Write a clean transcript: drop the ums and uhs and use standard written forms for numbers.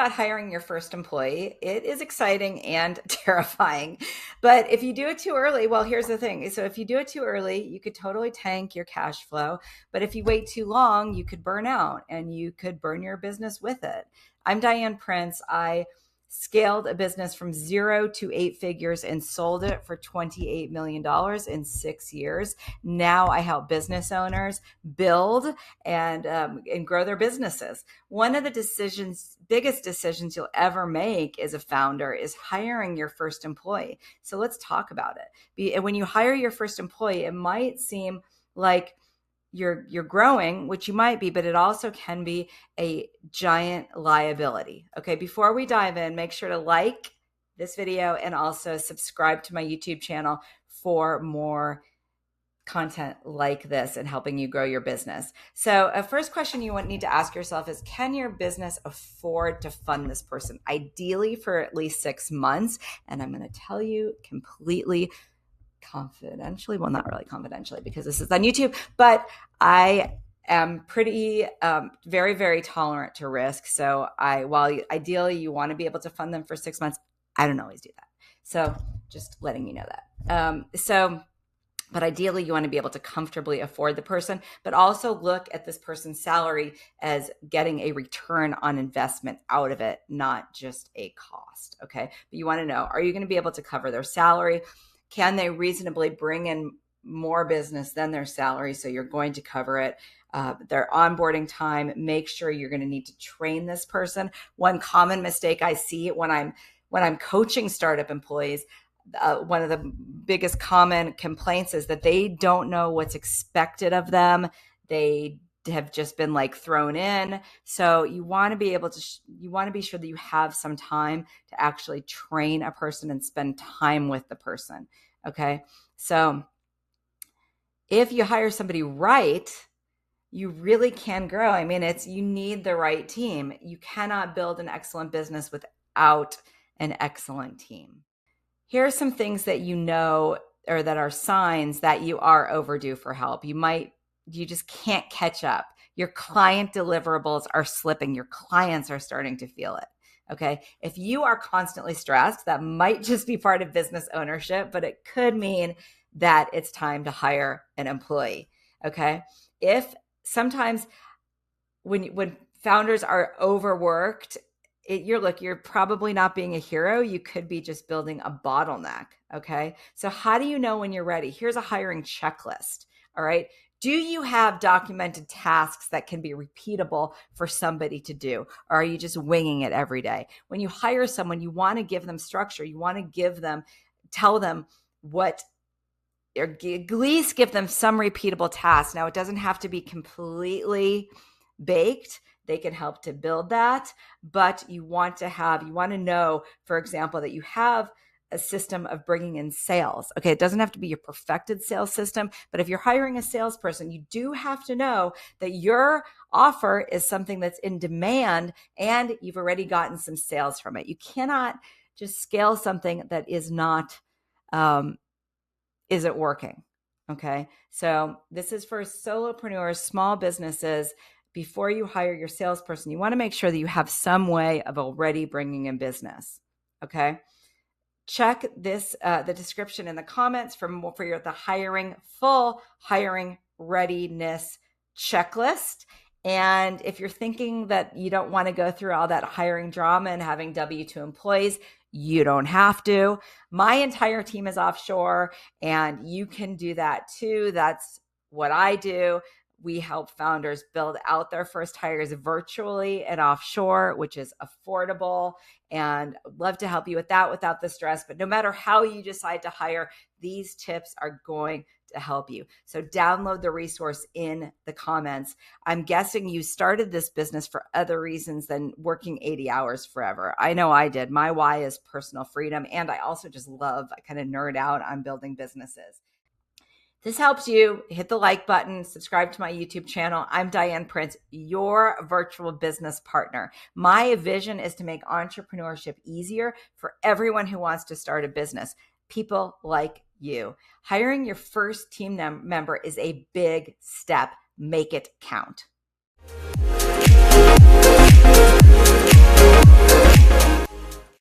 about hiring your first employee. It is exciting and terrifying. But if you do it too early, well, here's the thing. So if you do it too early, you could totally tank your cash flow. But if you wait too long, you could burn out and you could burn your business with it. I'm Diane Prince. I scaled a business from 0 to 8 figures and sold it for $28 million in 6 years. Now I help business owners build and grow their businesses. One of the biggest decisions you'll ever make as a founder is hiring your first employee. So let's talk about it. When you hire your first employee, it might seem like you're growing, which you might be, but it also can be a giant liability. Okay, before we dive in, make sure to like this video and also subscribe to my YouTube channel for more content like this and helping you grow your business. So a first question you need to ask yourself is, can your business afford to fund this person? Ideally for at least 6 months. And I'm going to tell you completely confidentially, well, not really confidentially because this is on YouTube, but I am pretty, very, very tolerant to risk. So while ideally you want to be able to fund them for 6 months, I don't always do that. So just letting you know that. But ideally you want to be able to comfortably afford the person, but also look at this person's salary as getting a return on investment out of it, not just a cost. Okay. But you want to know, are you going to be able to cover their salary? Can they reasonably bring in more business than their salary? So you're going to cover it. Their onboarding time, make sure you're going to need to train this person. One common mistake I see when I'm coaching startup employees, one of the biggest common complaints is that they don't know what's expected of them. They have just been like thrown in. So you want to be able to, you want to be sure that you have some time to actually train a person and spend time with the person. Okay. So if you hire somebody right, you really can grow. I mean, you need the right team. You cannot build an excellent business without an excellent team. Here are some things that you know, or that are signs that you are overdue for help. You just can't catch up. Your client deliverables are slipping. Your clients are starting to feel it. Okay. If you are constantly stressed, that might just be part of business ownership, but it could mean that it's time to hire an employee. Okay. If sometimes when founders are overworked, you're probably not being a hero. You could be just building a bottleneck. Okay. So how do you know when you're ready? Here's a hiring checklist. All right. Do you have documented tasks that can be repeatable for somebody to do? Or are you just winging it every day? When you hire someone, you want to give them structure. You want to tell them what, or at least give them some repeatable tasks. Now, it doesn't have to be completely baked. They can help to build that, but you want to know, for example, that you have a system of bringing in sales. Okay, it doesn't have to be your perfected sales system, but if you're hiring a salesperson, you do have to know that your offer is something that's in demand and you've already gotten some sales from it. You cannot just scale something that isn't working. Okay, so this is for solopreneurs, small businesses. Before you hire your salesperson, you want to make sure that you have some way of already bringing in business. Okay. Check the description in the comments for the full hiring readiness checklist. And if you're thinking that you don't want to go through all that hiring drama and having W-2 employees, you don't have to. My entire team is offshore and you can do that too. That's what I do. We help founders build out their first hires virtually and offshore, which is affordable, and love to help you with that without the stress. But no matter how you decide to hire, these tips are going to help you. So download the resource in the comments. I'm guessing you started this business for other reasons than working 80 hours forever. I know I did. My why is personal freedom. And I also just I kind of nerd out on building businesses. This helps you, hit the like button, subscribe to my YouTube channel. I'm Diane Prince, your virtual business partner. My vision is to make entrepreneurship easier for everyone who wants to start a business. People like you. Hiring your first team member is a big step. Make it count.